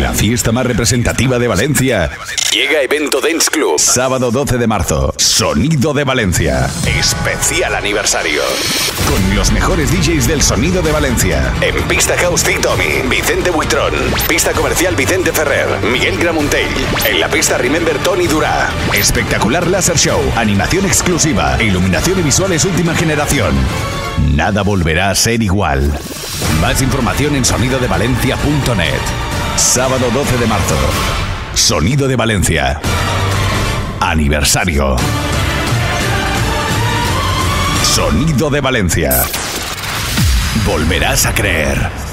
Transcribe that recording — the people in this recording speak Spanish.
la fiesta más representativa de Valencia. Llega Evento Dance Club. Sábado 12 de marzo. Sonido de Valencia. Especial aniversario. Con los mejores DJs del sonido de Valencia. En pista House Tommy, Vicente Buitrón. Pista comercial Vicente Ferrer, Miguel Gramuntell. En la pista Remember Tony Durá. Espectacular laser show, animación exclusiva, iluminación y visuales última generación. Nada volverá a ser igual. Más información en sonidodevalencia.net. Sábado 12 de marzo. Sonido de Valencia. Aniversario. Sonido de Valencia. Volverás a creer.